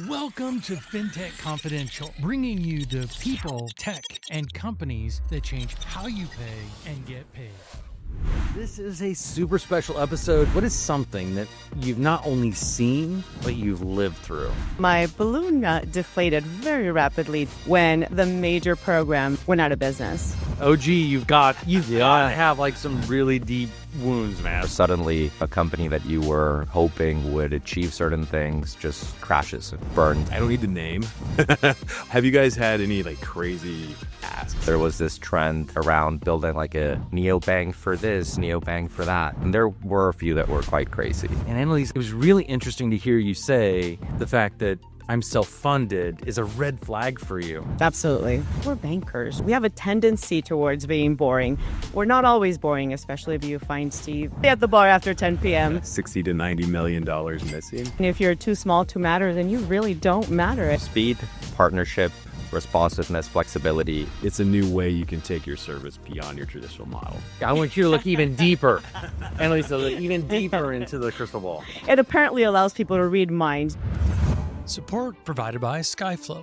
Welcome to Fintech Confidential, bringing you the people, tech, and companies that change how you pay and get paid. This is a super special episode. What is something that you've not only seen, but you've lived through? My balloon deflated very rapidly when the major program went out of business. OG, you've got to have like some really deep wounds, man. Suddenly, a company that you were hoping would achieve certain things just crashes and burns. I don't need the name. Have you guys had any like crazy asks? There was this trend around building like a neobank for this, neobank for that. And there were a few that were quite crazy. And Annalise, it was really interesting to hear you say the fact that I'm self-funded is a red flag for you. Absolutely. We're bankers. We have a tendency towards being boring. We're not always boring, especially if you find Steve at the bar after 10 p.m. $60 to $90 million missing. And if you're too small to matter, then you really don't matter. Speed, partnership, responsiveness, flexibility. It's a new way you can take your service beyond your traditional model. I want you to look even deeper. Annalise, to look even deeper into the crystal ball. It apparently allows people to read minds. Support provided by Skyflow.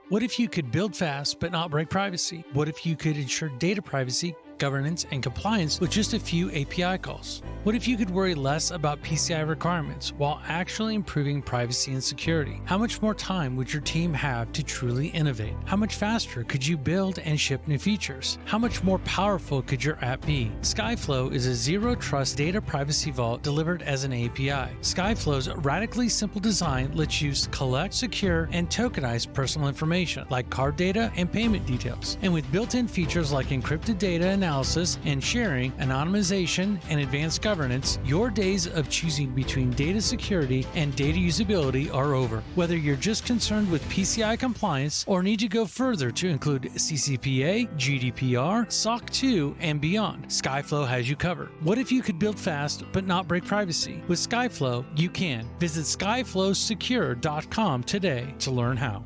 What if you could build fast but not break privacy? What if you could ensure data privacy, governance, and compliance with just a few API calls? What if you could worry less about PCI requirements while actually improving privacy and security? How much more time would your team have to truly innovate? How much faster could you build and ship new features? How much more powerful could your app be? Skyflow is a zero-trust data privacy vault delivered as an API. Skyflow's radically simple design lets you collect, secure, and tokenize personal information like card data and payment details. And with built-in features like encrypted data analysis and sharing, anonymization, and advanced governance, your days of choosing between data security and data usability are over. Whether you're just concerned with PCI compliance or need to go further to include CCPA, GDPR, SOC 2, and beyond, Skyflow has you covered. What if you could build fast but not break privacy? With Skyflow, you can. Visit skyflowsecure.com today to learn how.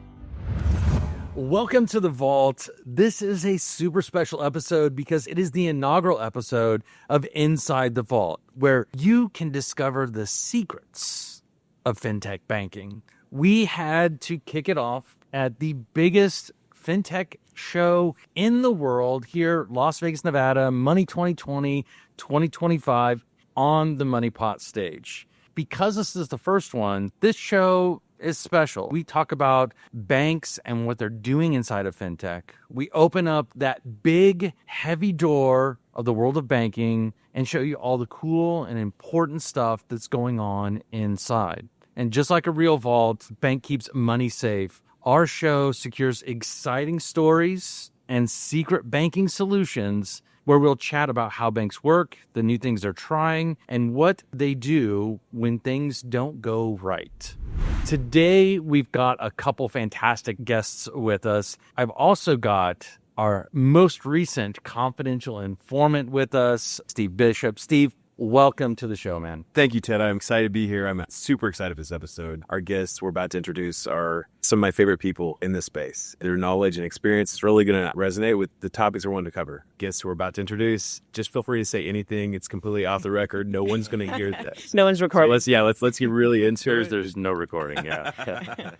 Welcome to the Vault. This is a super special episode because it is the inaugural episode of Inside the Vault, where you can discover the secrets of fintech banking. We had to kick it off at the biggest fintech show in the world here, Las Vegas, Nevada, Money 2020, 2025 on the Money Pot stage. Because this is the first one, this show is special. We talk about banks and what they're doing inside of fintech. We open up that big, heavy door of the world of banking and show you all the cool and important stuff that's going on inside. And just like a real vault, bank keeps money safe. Our show secures exciting stories and secret banking solutions where we'll chat about how banks work, the new things they're trying, and what they do when things don't go right. Today, we've got a couple fantastic guests with us. I've also got our most recent confidential informant with us, Steve Bishop. Steve, welcome to the show, man. Thank you, Ted. I'm excited to be here. I'm super excited for this episode. Our guests we're about to introduce are some of my favorite people in this space. Their knowledge and experience is really going to resonate with the topics we're wanting to cover. Guests we're about to introduce, just feel free to say anything. It's completely off the record. No one's going to hear this. No one's recording. So let's get really into it. There's no recording, yeah.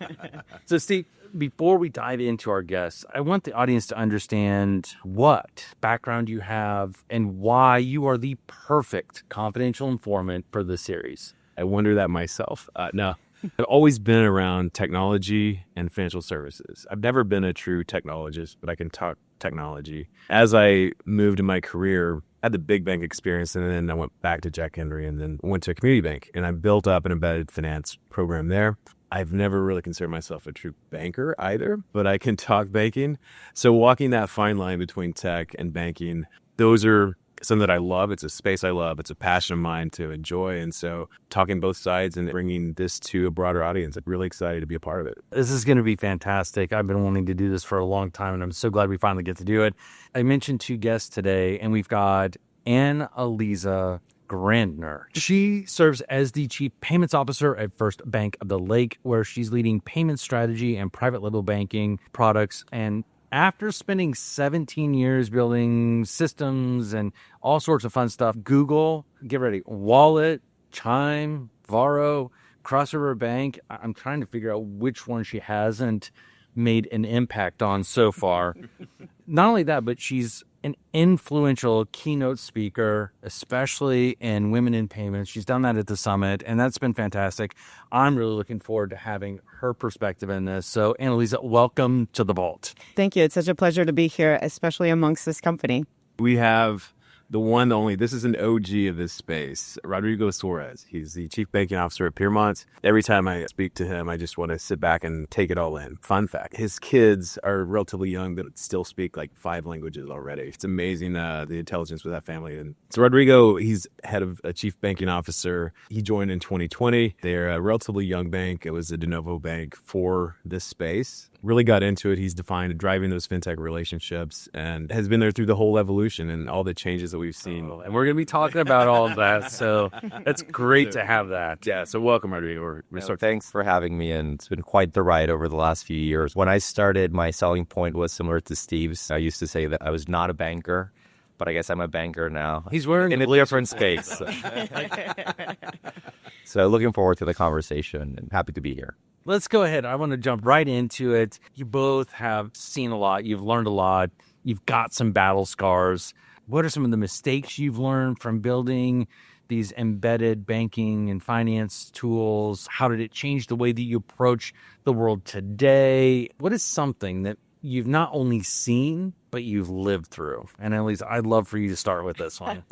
So, Steve, before we dive into our guests, I want the audience to understand what background you have and why you are the perfect confidential informant for this series. I wonder that myself. No, I've always been around technology and financial services. I've never been a true technologist, but I can talk technology. As I moved in my career, I had the big bank experience, and then I went back to Jack Henry and then went to a community bank, and I built up an embedded finance program there. I've never really considered myself a true banker either, but I can talk banking. So walking that fine line between tech and banking, those are something that I love. It's a space I love. It's a passion of mine to enjoy. And so talking both sides and bringing this to a broader audience, I'm really excited to be a part of it. This is going to be fantastic. I've been wanting to do this for a long time, and I'm so glad we finally get to do it. I mentioned two guests today, and we've got Annalisa Grandner. She serves as the Chief Payments Officer at First Bank of the Lake, where she's leading payment strategy and private label banking products. And after spending 17 years building systems and all sorts of fun stuff, Google, get ready, Wallet, Chime, Varo, Cross River Bank, I'm trying to figure out which one she hasn't made an impact on so far. Not only that, but she's an influential keynote speaker, especially in women in payments. She's done that at the summit, and that's been fantastic. I'm really looking forward to having her perspective in this. So, Annalisa, welcome to the Vault. Thank you. It's such a pleasure to be here, especially amongst this company. We have the one, the only, this is an OG of this space, Rodrigo Suarez. He's the Chief Banking Officer at Piermont. Every time I speak to him, I just want to sit back and take it all in. Fun fact, his kids are relatively young, but still speak like 5 languages already. It's amazing the intelligence with that family. And so Rodrigo, he's head of a Chief Banking Officer. He joined in 2020. They're a relatively young bank. It was a de novo bank for this space. Really got into it. He's defined driving those fintech relationships and has been there through the whole evolution and all the changes that we've seen. And we're going to be talking about all of that. So it's great to have that. Yeah. So welcome, Rodrigo. Thanks for having me. And it's been quite the ride over the last few years. When I started, my selling point was similar to Steve's. I used to say that I was not a banker, but I guess I'm a banker now. He's wearing in a different space. So looking forward to the conversation and happy to be here. Let's go ahead. I want to jump right into it. You both have seen a lot. You've learned a lot. You've got some battle scars. What are some of the mistakes you've learned from building these embedded banking and finance tools? How did it change the way that you approach the world today? What is something that you've not only seen, but you've lived through? And at least I'd love for you to start with this one.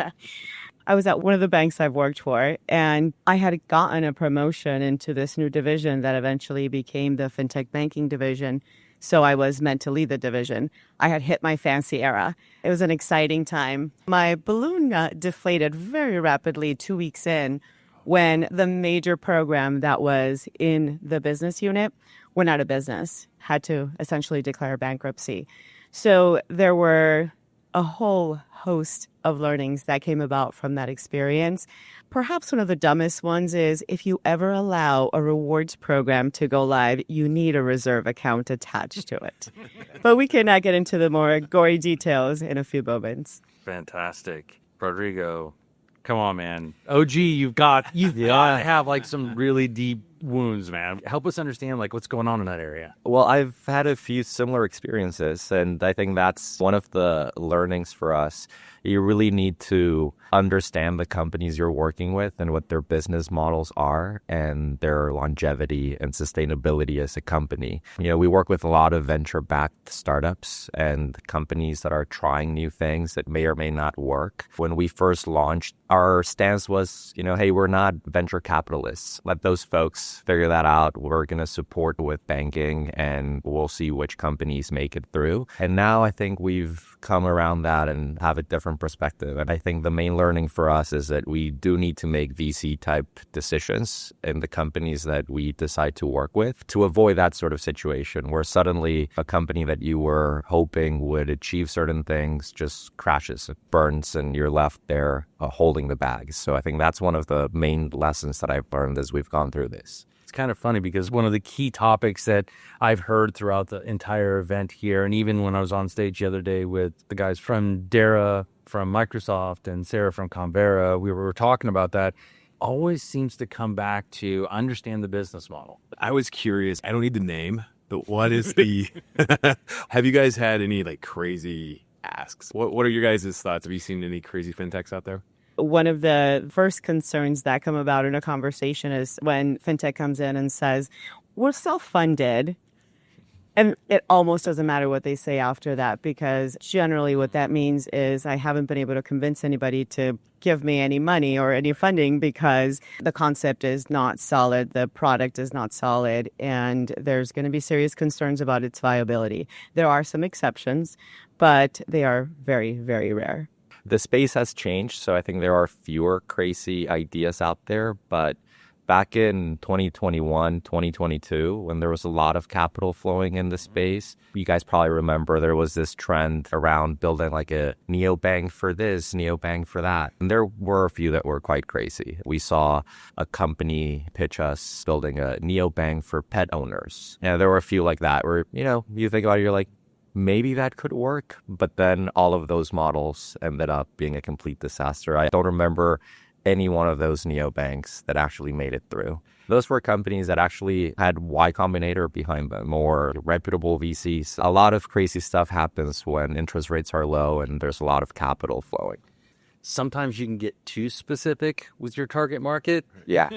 I was at one of the banks I've worked for, and I had gotten a promotion into this new division that eventually became the Fintech Banking division. So I was meant to lead the division. I had hit my fancy era. It was an exciting time. My balloon deflated very rapidly 2 weeks in when the major program that was in the business unit went out of business, had to essentially declare bankruptcy. So there were a whole host of learnings that came about from that experience. Perhaps one of the dumbest ones is if you ever allow a rewards program to go live, you need a reserve account attached to it. But we can get into the more gory details in a few moments. Fantastic. Rodrigo, come on, man. OG, you've got to have like some really deep wounds, man. Help us understand like what's going on in that area. Well, I've had a few similar experiences, and I think that's one of the learnings for us. You really need to understand the companies you're working with and what their business models are and their longevity and sustainability as a company. You know, we work with a lot of venture-backed startups and companies that are trying new things that may or may not work. When we first launched, our stance was, hey, we're not venture capitalists. Let those folks figure that out. We're going to support with banking and we'll see which companies make it through. And now I think we've come around that and have a different perspective. And I think the main learning for us is that we do need to make VC type decisions in the companies that we decide to work with to avoid that sort of situation where suddenly a company that you were hoping would achieve certain things just crashes, it burns, and you're left there holding the bag. So I think that's one of the main lessons that I've learned as we've gone through this. It's kind of funny because one of the key topics that I've heard throughout the entire event here, and even when I was on stage the other day with the guys from Dara, from Microsoft, and Sarah from Convera, we were talking about that, always seems to come back to understand the business model. I was curious. I don't need the name, but what is the... Have you guys had any like crazy asks? What are your guys' thoughts? Have you seen any crazy fintechs out there? One of the first concerns that come about in a conversation is when fintech comes in and says, we're self-funded. And it almost doesn't matter what they say after that, because generally what that means is I haven't been able to convince anybody to give me any money or any funding because the concept is not solid, the product is not solid, and there's going to be serious concerns about its viability. There are some exceptions, but they are very, very rare. The space has changed, so I think there are fewer crazy ideas out there. But back in 2021, 2022, when there was a lot of capital flowing in the space, you guys probably remember there was this trend around building like a neobank for this, neobank for that. And there were a few that were quite crazy. We saw a company pitch us building a neobank for pet owners. And there were a few like that where, you think about it, you're like, maybe that could work, but then all of those models ended up being a complete disaster. I don't remember any one of those neobanks that actually made it through. Those were companies that actually had Y Combinator behind them or reputable VCs. A lot of crazy stuff happens when interest rates are low and there's a lot of capital flowing. Sometimes you can get too specific with your target market. Yeah.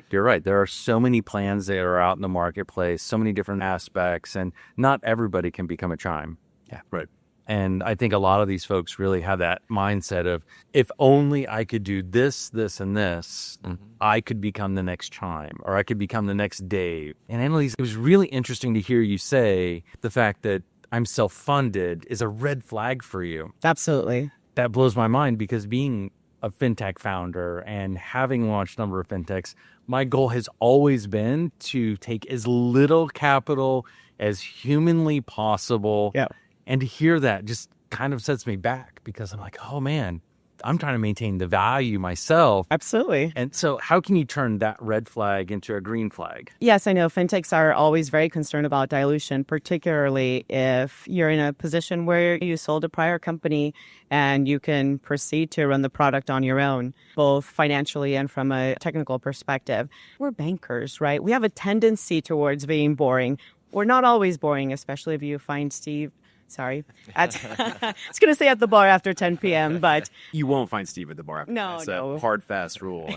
You're right. There are so many plans that are out in the marketplace, so many different aspects, and not everybody can become a Chime. Yeah. Right. And I think a lot of these folks really have that mindset of, if only I could do this, this, and this, I could become the next Chime, or I could become the next Dave. And Annalise, it was really interesting to hear you say the fact that I'm self-funded is a red flag for you. Absolutely. That blows my mind, because being a fintech founder and having launched a number of fintechs, my goal has always been to take as little capital as humanly possible. Yeah. And to hear that just kind of sets me back, because I'm like, oh man, I'm trying to maintain the value myself. Absolutely. And so how can you turn that red flag into a green flag? Yes, I know fintechs are always very concerned about dilution, particularly if you're in a position where you sold a prior company and you can proceed to run the product on your own, both financially and from a technical perspective. We're bankers, right? We have a tendency towards being boring. We're not always boring, especially if you find Steve. Sorry. I was going to say at the bar after 10 p.m., but You won't find Steve at the bar. No, It's no. a hard, fast rule.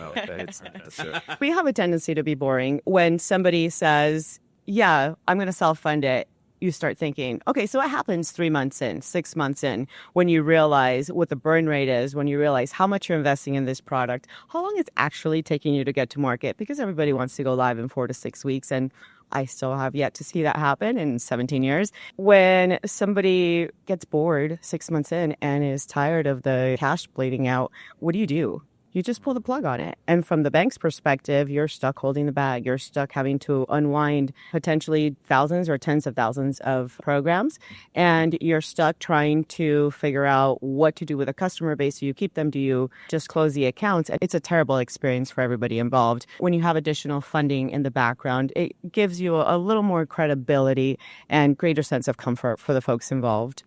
we have a tendency to be boring. When somebody says, yeah, I'm going to self-fund it, you start thinking, okay, so what happens 3 months in, 6 months in, when you realize what the burn rate is, when you realize how much you're investing in this product, how long it's actually taking you to get to market, because everybody wants to go live in 4 to 6 weeks. And I still have yet to see that happen in 17 years. When somebody gets bored 6 months in and is tired of the cash bleeding out, what do? You just pull the plug on it. And from the bank's perspective, you're stuck holding the bag. You're stuck having to unwind potentially thousands or tens of thousands of programs. And you're stuck trying to figure out what to do with a customer base. Do you keep them? Do you just close the accounts? It's a terrible experience for everybody involved. When you have additional funding in the background, it gives you a little more credibility and greater sense of comfort for the folks involved.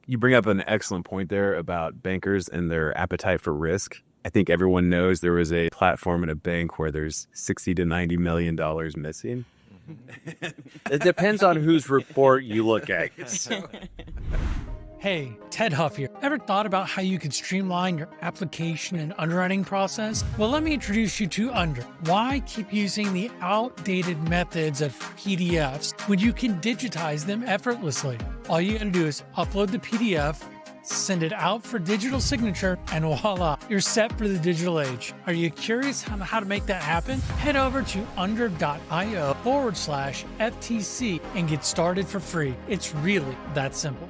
You bring up an excellent point there about bankers and their appetite for risk. I think everyone knows there was a platform in a bank where there's $60 to $90 million missing. It depends on whose report you look at. Hey, Ted Huff here. Ever thought about how you could streamline your application and underwriting process? Well, let me introduce you to Under. Why keep using the outdated methods of PDFs when you can digitize them effortlessly? All you gotta do is upload the PDF, send it out for digital signature, and voila, you're set for the digital age. Are you curious on how to make that happen? Head over to under.io/FTC and get started for free. It's really that simple.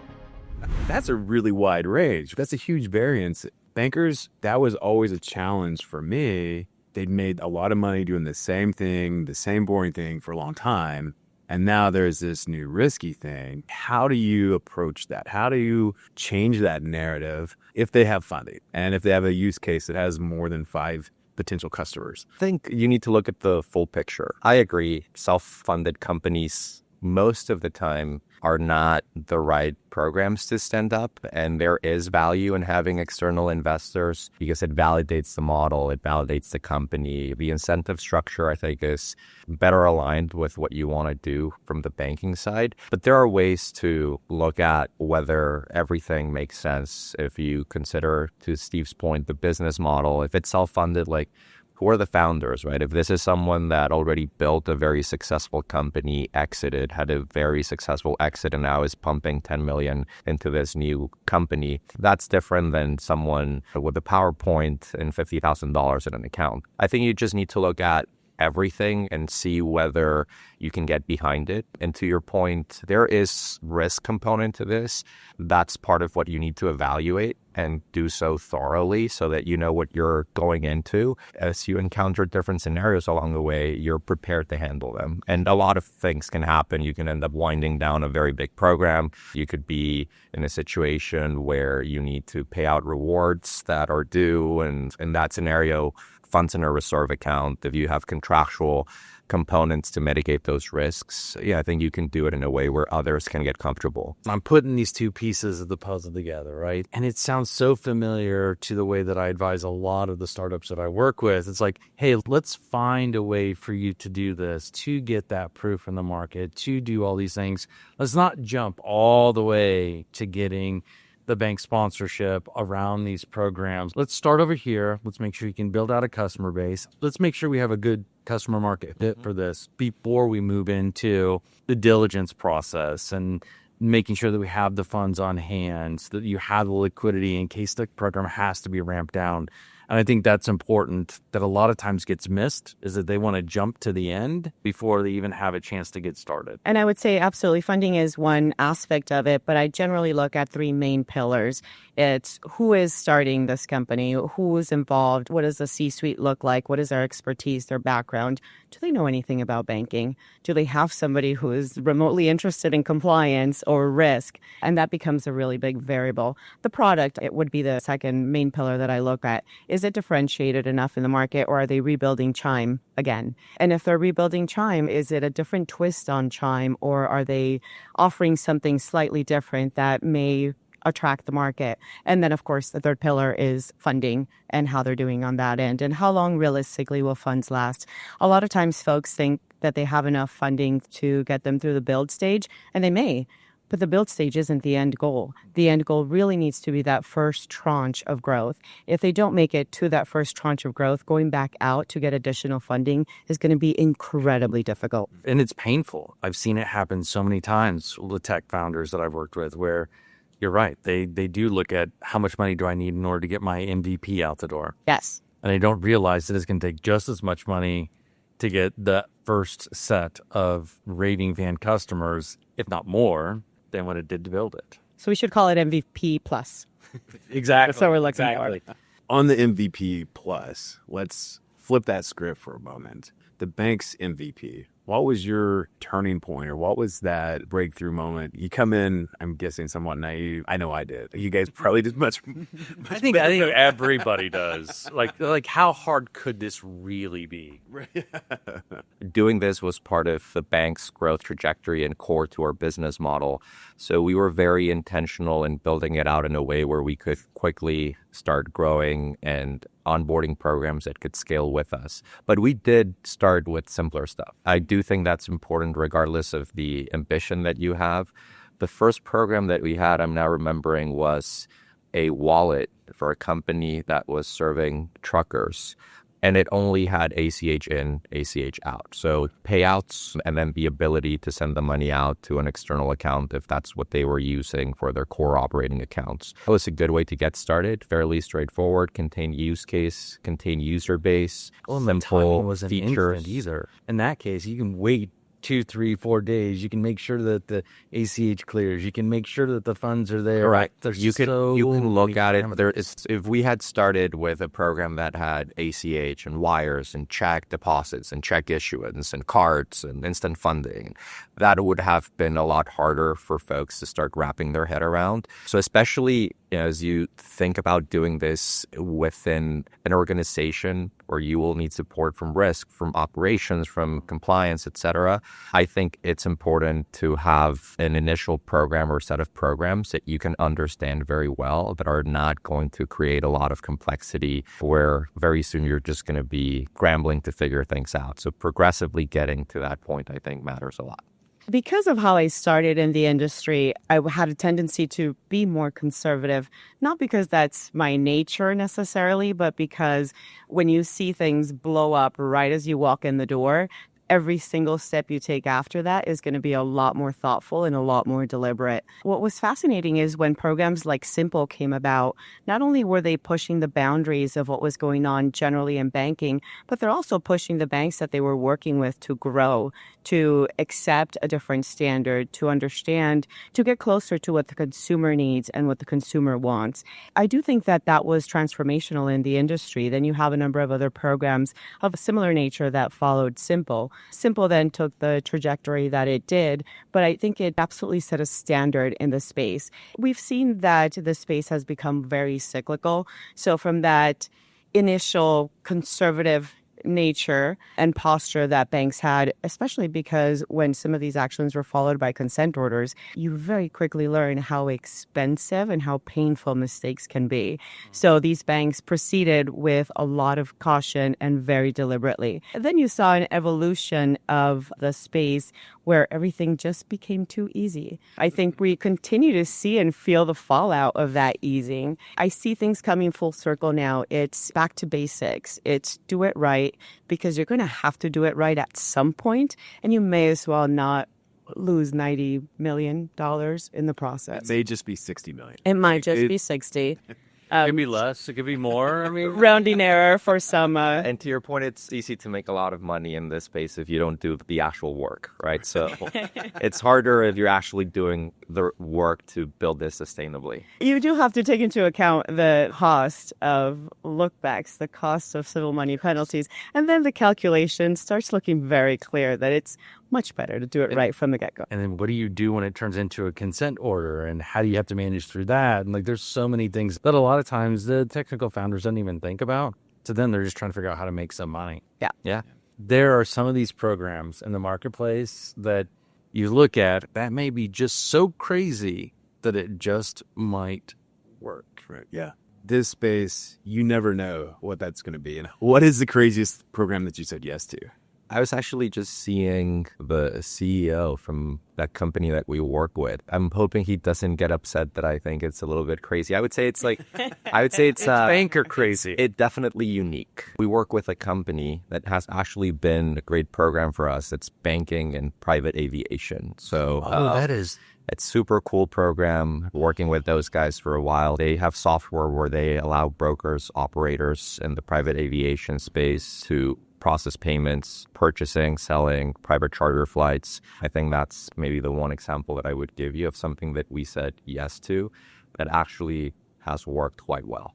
That's a really wide range. That's a huge variance. Bankers, that was always a challenge for me. They'd made a lot of money doing the same thing, the same boring thing for a long time. And now there's this new risky thing. How do you approach that? How do you change that narrative if they have funding and if they have a use case that has more than 5 potential customers? I think you need to look at the full picture. I agree. Self-funded companies most of the time are not the right programs to stand up. And there is value in having external investors because it validates the model, it validates the company. The incentive structure, I think, is better aligned with what you want to do from the banking side. But there are ways to look at whether everything makes sense. If you consider, to Steve's point, the business model, if it's self-funded, like, who are the founders, right? If this is someone that already built a very successful company, exited, had a very successful exit, and now is pumping 10 million into this new company, that's different than someone with a PowerPoint and $50,000 in an account. I think you just need to look at everything and see whether you can get behind it. And to your point, there is risk component to this. That's part of what you need to evaluate and do so thoroughly so that you know what you're going into. As you encounter different scenarios along the way, you're prepared to handle them. And a lot of things can happen. You can end up winding down a very big program. You could be in a situation where you need to pay out rewards that are due. And in that scenario, funds in a reserve account, if you have contractual components to mitigate those risks, I think you can do it in a way where others can get comfortable. I'm putting these two pieces of the puzzle together, right? And it sounds so familiar to the way that I advise a lot of the startups that I work with. It's like, hey, let's find a way for you to do this, to get that proof in the market, to do all these things. Let's not jump all the way to getting the bank sponsorship around these programs. Let's start over here. Let's make sure you can build out a customer base. Let's make sure we have a good customer market fit for this before we move into the diligence process and making sure that we have the funds on hand, so that you have the liquidity in case the program has to be ramped down. And I think that's important, that a lot of times gets missed, is that they want to jump to the end before they even have a chance to get started. And I would say absolutely funding is one aspect of it, but I generally look at three main pillars. It's who is starting this company, who is involved, what does the C-suite look like, what is their expertise, their background, do they know anything about banking? Do they have somebody who is remotely interested in compliance or risk? And that becomes a really big variable. The product, it would be the second main pillar that I look at. Is it differentiated enough in the market, or are they rebuilding Chime again? And if they're rebuilding Chime, is it a different twist on Chime, or are they offering something slightly different that may attract the market? And then, of course, the third pillar is funding and how they're doing on that end, and how long realistically will funds last. A lot of times folks think that they have enough funding to get them through the build stage, and they may. But the build stage isn't the end goal. The end goal really needs to be that first tranche of growth. If they don't make it to that first tranche of growth, going back out to get additional funding is going to be incredibly difficult. And it's painful. I've seen it happen so many times with the tech founders that I've worked with, where you're right. They do look at how much money do I need in order to get my MVP out the door. Yes. And they don't realize that it's going to take just as much money to get the first set of raving fan customers, if not more, than what it did to build it. So we should call it MVP plus. Exactly. That's what we're looking for. On the MVP plus, let's flip that script for a moment. The bank's MVP. What was your turning point, or what was that breakthrough moment? You come in, I'm guessing, somewhat naive. I know I did. You guys probably did much. I think everybody does. Like how hard could this really be? Doing this was part of the bank's growth trajectory and core to our business model. So we were very intentional in building it out in a way where we could quickly start growing and onboarding programs that could scale with us. But we did start with simpler stuff. I do think that's important regardless of the ambition that you have. The first program that we had, I'm now remembering, was a wallet for a company that was serving truckers. And it only had ACH in, ACH out. So payouts, and then the ability to send the money out to an external account if that's what they were using for their core operating accounts. That was a good way to get started. Fairly straightforward, contained use case, contained user base, simple wasn't features. Either. In that case, you can wait 2, 3, 4 days. You can make sure that the ACH clears. You can make sure that the funds are there. Correct. There's You can look at it. parameters. If we had started with a program that had ACH and wires and check deposits and check issuance and cards and instant funding, that would have been a lot harder for folks to start wrapping their head around. So especially as you think about doing this within an organization where you will need support from risk, from operations, from compliance, et cetera, I think it's important to have an initial program or set of programs that you can understand very well, that are not going to create a lot of complexity where very soon you're just going to be scrambling to figure things out. So progressively getting to that point, I think, matters a lot. Because of how I started in the industry, I had a tendency to be more conservative, not because that's my nature necessarily, but because when you see things blow up right as you walk in the door, every single step you take after that is going to be a lot more thoughtful and a lot more deliberate. What was fascinating is when programs like Simple came about, not only were they pushing the boundaries of what was going on generally in banking, but they're also pushing the banks that they were working with to grow, to accept a different standard, to understand, to get closer to what the consumer needs and what the consumer wants. I do think that that was transformational in the industry. Then you have a number of other programs of a similar nature that followed Simple. Simple then took the trajectory that it did, but I think it absolutely set a standard in the space. We've seen that the space has become very cyclical. So from that initial conservative nature and posture that banks had, especially because when some of these actions were followed by consent orders, you very quickly learn how expensive and how painful mistakes can be. So these banks proceeded with a lot of caution and very deliberately. And then you saw an evolution of the space where everything just became too easy. I think we continue to see and feel the fallout of that easing. I see things coming full circle now. It's back to basics. It's do it right, because you're going to have to do it right at some point, and you may as well not lose $90 million in the process. It may just be 60 million. It might just be 60. It could be less. It could be more. I mean, Rounding error for some. And to your point, it's easy to make a lot of money in this space if you don't do the actual work, right? So it's harder if you're actually doing the work to build this sustainably. You do have to take into account the cost of lookbacks, the cost of civil money penalties, and then the calculation starts looking very clear that it's much better to do it right from the get-go. and then what do you do when it turns into a consent order, and how do you have to manage through that? And like, there's so many things that a lot of times the technical founders don't even think about. To them, they're just trying to figure out how to make some money. Yeah. There are some of these programs in the marketplace that you look at that may be just so crazy that it just might work. Right. Yeah. This space, you never know what that's going to be. And what is the craziest program that you said yes to? I was actually just seeing the CEO from that company that we work with. I'm hoping he doesn't get upset that I think it's a little bit crazy. I would say it's Banker crazy. It's definitely unique. We work with a company that has actually been a great program for us. It's banking and private aviation. So that is... it's super cool program, working with those guys for a while. They have software where they allow brokers, operators in the private aviation space to process payments, purchasing, selling, private charter flights. I think that's maybe the one example that I would give you of something that we said yes to that actually has worked quite well.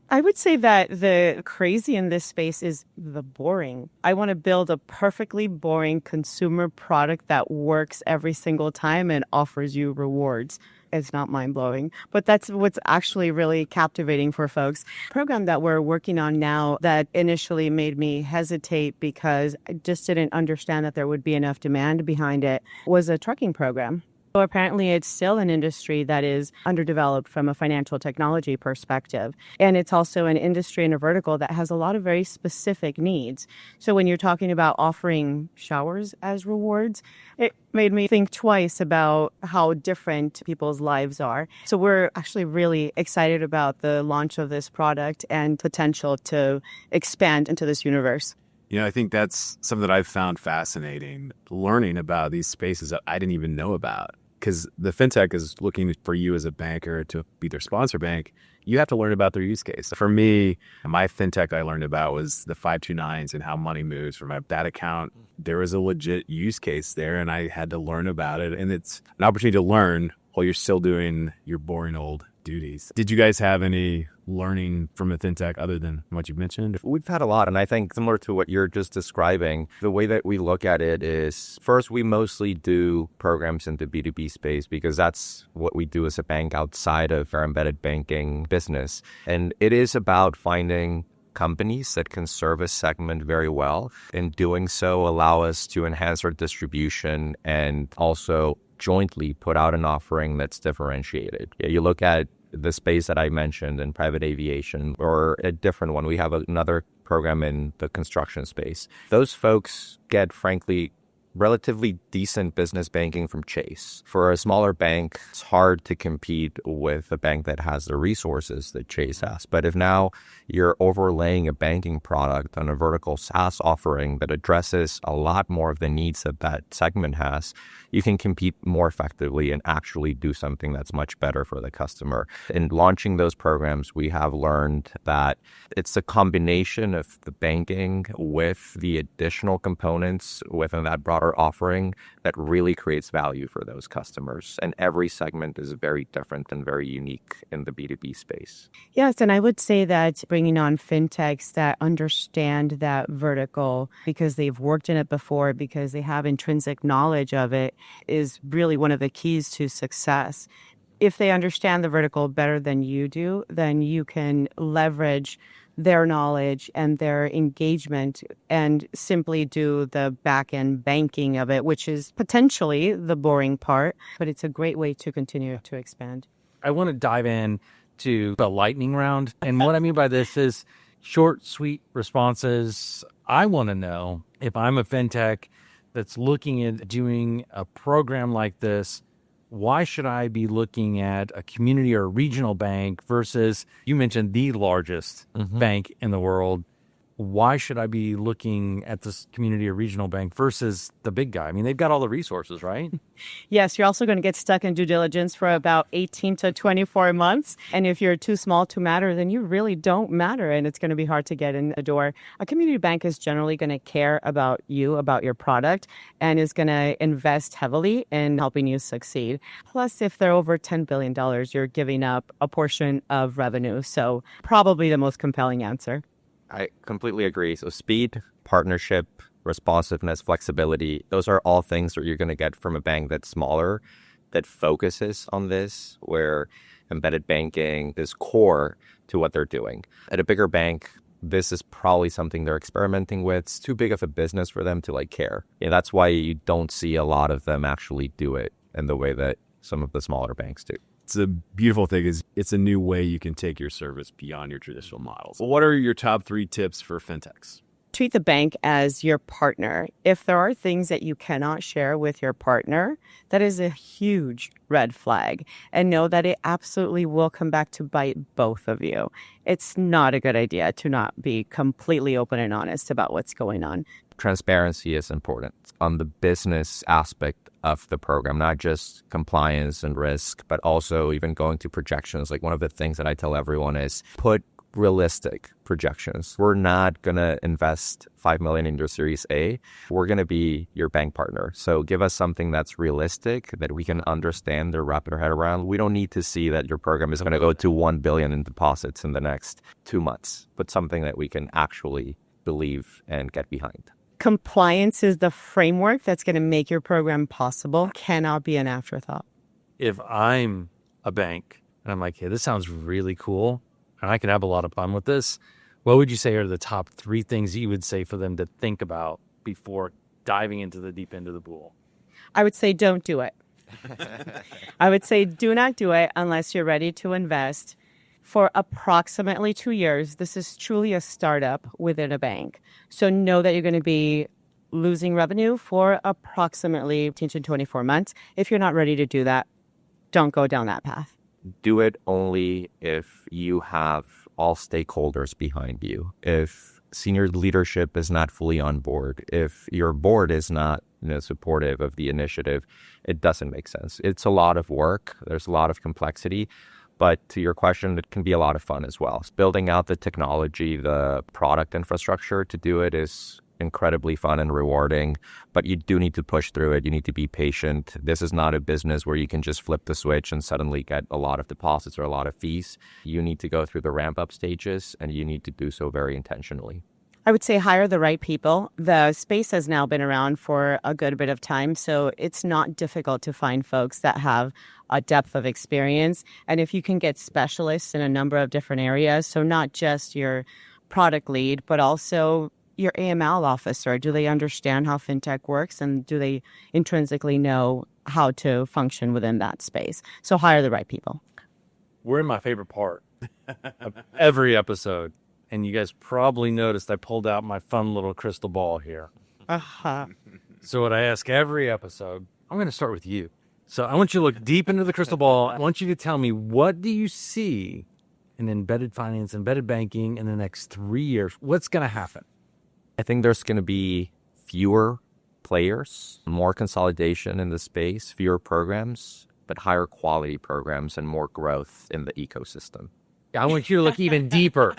I would say that the crazy in this space is the boring. I want to build a perfectly boring consumer product that works every single time and offers you rewards. It's not mind-blowing, but that's what's actually really captivating for folks. The program that we're working on now that initially made me hesitate because I just didn't understand that there would be enough demand behind it was a trucking program. So apparently it's still an industry that is underdeveloped from a financial technology perspective. And it's also an industry and a vertical that has a lot of very specific needs. So when you're talking about offering showers as rewards, it made me think twice about how different people's lives are. So we're actually really excited about the launch of this product and potential to expand into this universe. You know, I think that's something that I've found fascinating, learning about these spaces that I didn't even know about. Because the fintech is looking for you as a banker to be their sponsor bank. You have to learn about their use case. For me, my fintech I learned about was the 529s and how money moves from that account. There was a legit use case there, and I had to learn about it. And it's an opportunity to learn while you're still doing your boring old duties. Did you guys have any learning from a fintech other than what you mentioned? We've had a lot, and I think similar to what you're just describing, the way that we look at it is, first, we mostly do programs in the B2B space because that's what we do as a bank outside of our embedded banking business. And it is about finding companies that can serve a segment very well. In doing so, allow us to enhance our distribution and also jointly put out an offering that's differentiated. You look at the space that I mentioned in private aviation or a different one. We have another program in the construction space. Those folks get, frankly, relatively decent business banking from Chase. For a smaller bank, it's hard to compete with a bank that has the resources that Chase has. But if now you're overlaying a banking product on a vertical SaaS offering that addresses a lot more of the needs that that segment has, you can compete more effectively and actually do something that's much better for the customer. In launching those programs, we have learned that it's a combination of the banking with the additional components within that broader offering that really creates value for those customers. And every segment is very different and very unique in the B2B space. Yes, and I would say that bringing on fintechs that understand that vertical because they've worked in it before, because they have intrinsic knowledge of it, is really one of the keys to success. If they understand the vertical better than you do, then you can leverage their knowledge and their engagement and simply do the back end banking of it, which is potentially the boring part, but it's a great way to continue to expand. I want to dive in to the lightning round. And what I mean by this is short, sweet responses. I want to know if I'm a fintech that's looking at doing a program like this, why should I be looking at a community or a regional bank versus, you mentioned the largest bank in the world? Why should I be looking at this community or regional bank versus the big guy? I mean, they've got all the resources, right? Yes, you're also going to get stuck in due diligence for about 18 to 24 months. And if you're too small to matter, then you really don't matter. And it's going to be hard to get in the door. A community bank is generally going to care about you, about your product, and is going to invest heavily in helping you succeed. Plus, if they're over $10 billion, you're giving up a portion of revenue. So probably the most compelling answer. I completely agree. So speed, partnership, responsiveness, flexibility, those are all things that you're going to get from a bank that's smaller, that focuses on this, where embedded banking is core to what they're doing. At a bigger bank, this is probably something they're experimenting with. It's too big of a business for them to care. Yeah, that's why you don't see a lot of them actually do it in the way that some of the smaller banks do. It's a beautiful thing is it's a new way you can take your service beyond your traditional models. What are your top 3 tips for fintechs? Treat the bank as your partner. If there are things that you cannot share with your partner, that is a huge red flag. And know that it absolutely will come back to bite both of you. It's not a good idea to not be completely open and honest about what's going on. Transparency is important on the business aspect of the program, not just compliance and risk, but also even going to projections. One of the things that I tell everyone is put realistic projections. We're not going to invest $5 million in your Series A. We're going to be your bank partner. So give us something that's realistic, that we can understand or wrap our head around. We don't need to see that your program is going to go to $1 billion in deposits in the next 2 months, but something that we can actually believe and get behind. Compliance is the framework that's going to make your program possible. Cannot be an afterthought. If I'm a bank and I'm like, hey, this sounds really cool and I can have a lot of fun with this, what would you say are the top 3 things you would say for them to think about before diving into the deep end of the pool? I would say don't do it. I would say do not do it unless you're ready to invest. For approximately 2 years, this is truly a startup within a bank. So know that you're going to be losing revenue for approximately 18 to 24 months. If you're not ready to do that, don't go down that path. Do it only if you have all stakeholders behind you. If senior leadership is not fully on board, if your board is not supportive of the initiative, it doesn't make sense. It's a lot of work. There's a lot of complexity. But to your question, it can be a lot of fun as well. Building out the technology, the product infrastructure to do it is incredibly fun and rewarding, but you do need to push through it. You need to be patient. This is not a business where you can just flip the switch and suddenly get a lot of deposits or a lot of fees. You need to go through the ramp-up stages, and you need to do so very intentionally. I would say hire the right people. The space has now been around for a good bit of time, so it's not difficult to find folks that have a depth of experience. And if you can get specialists in a number of different areas, so not just your product lead, but also your AML officer. Do they understand how fintech works, and do they intrinsically know how to function within that space? So hire the right people. We're in my favorite part of every episode. And you guys probably noticed I pulled out my fun little crystal ball here. So what I ask every episode, I'm going to start with you. So I want you to look deep into the crystal ball. I want you to tell me, what do you see in embedded finance, embedded banking in the next 3 years? What's going to happen? I think there's going to be fewer players, more consolidation in the space, fewer programs, but higher quality programs and more growth in the ecosystem. I want you to look even deeper.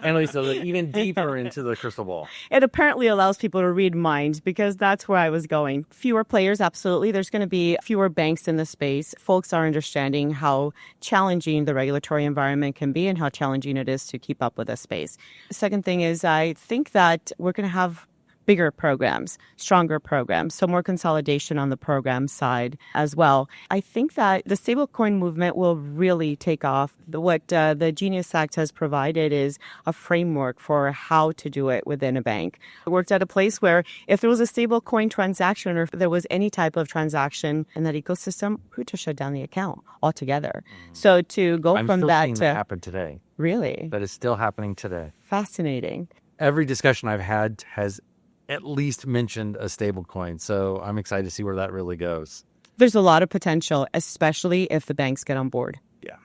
Annalisa, look even deeper into the crystal ball. It apparently allows people to read minds, because that's where I was going. Fewer players, absolutely. There's going to be fewer banks in the space. Folks are understanding how challenging the regulatory environment can be and how challenging it is to keep up with the space. The second thing is, I think that we're going to have bigger programs, stronger programs, so more consolidation on the program side as well. I think that the stablecoin movement will really take off. What the Genius Act has provided is a framework for how to do it within a bank. I worked at a place where if there was a stablecoin transaction or if there was any type of transaction in that ecosystem, we would just shut down the account altogether. So to go I'm from still that seeing to that happen today. really That is still happening today. fascinating. Every discussion I've had has at least mentioned a stable coin. So I'm excited to see where that really goes. There's a lot of potential, especially if the banks get on board. Yeah.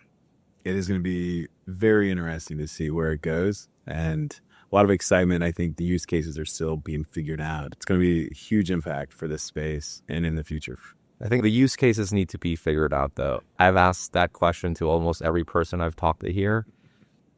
It is going to be very interesting to see where it goes. And a lot of excitement. I think the use cases are still being figured out. It's going to be a huge impact for this space and in the future. I think the use cases need to be figured out, though. I've asked that question to almost every person I've talked to here.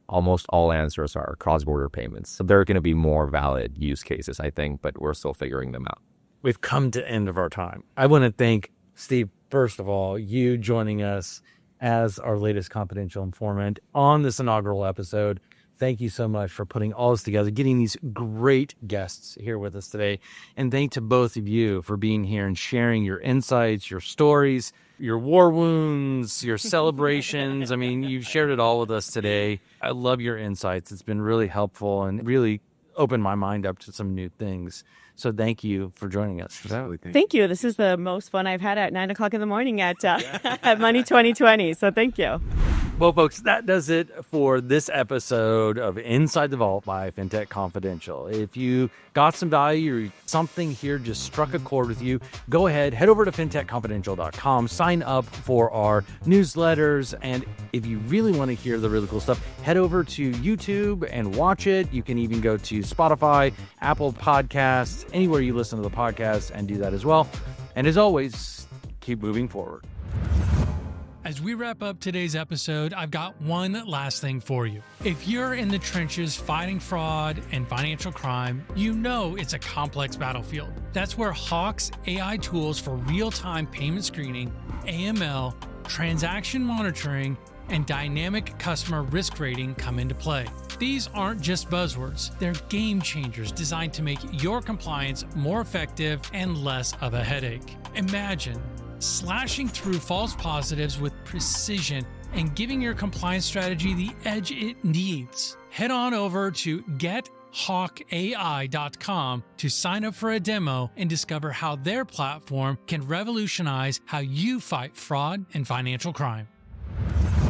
Almost all answers are cross-border payments. So there are going to be more valid use cases, I think, but we're still figuring them out. We've come to the end of our time. I want to thank Steve, first of all, you joining us as our latest confidential informant on this inaugural episode. Thank you so much for putting all this together, getting these great guests here with us today. And thank to both of you for being here and sharing your insights, your stories, your war wounds, your celebrations. I mean, you've shared it all with us today. I love your insights. It's been really helpful and really opened my mind up to some new things. So thank you for joining us. Thank you. This is the most fun I've had at 9 o'clock in the morning at Money 2020. So thank you. Well, folks, that does it for this episode of Inside the Vault by Fintech Confidential. If you got some value or something here just struck a chord with you, go ahead, head over to fintechconfidential.com, sign up for our newsletters, and if you really want to hear the really cool stuff, head over to YouTube and watch it. You can even go to Spotify, Apple Podcasts, anywhere you listen to the podcast, and do that as well. And as always, keep moving forward. As we wrap up today's episode, I've got one last thing for you. If you're in the trenches fighting fraud and financial crime, you know it's a complex battlefield. That's where Hawk's AI tools for real-time payment screening, AML, transaction monitoring, and dynamic customer risk rating come into play. These aren't just buzzwords, they're game changers designed to make your compliance more effective and less of a headache. Imagine slashing through false positives with precision and giving your compliance strategy the edge it needs. Head on over to gethawkai.com to sign up for a demo and discover how their platform can revolutionize how you fight fraud and financial crime.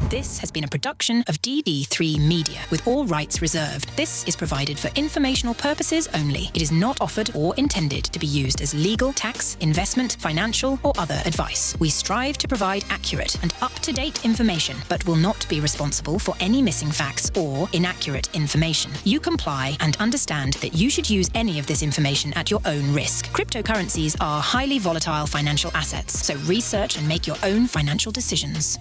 This has been a production of DD3 Media, with all rights reserved. This is provided for informational purposes only. It is not offered or intended to be used as legal, tax, investment, financial, or other advice. We strive to provide accurate and up-to-date information, but will not be responsible for any missing facts or inaccurate information. You comply and understand that you should use any of this information at your own risk. Cryptocurrencies are highly volatile financial assets, so research and make your own financial decisions.